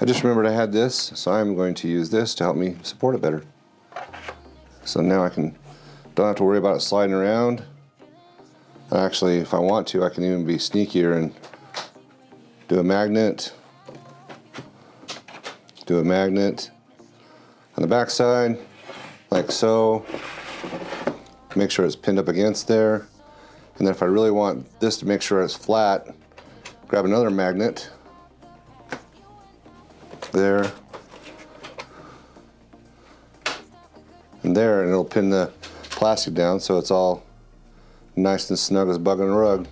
I just remembered I had this, so I'm going to use this to help me support it better. So now don't have to worry about it sliding around. Actually, if I want to, I can even be sneakier and do a magnet on the back side, like so. Make sure it's pinned up against there. And then if I really want this to make sure it's flat, grab another magnet there and there, and it'll pin the plastic down so it's all nice and snug as a bug on a rug.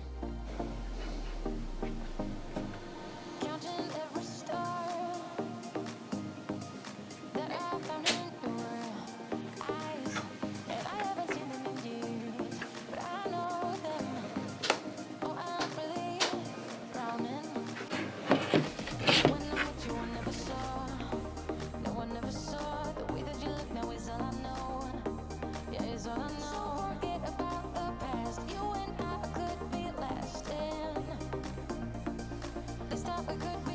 Could be lasting. This time we could be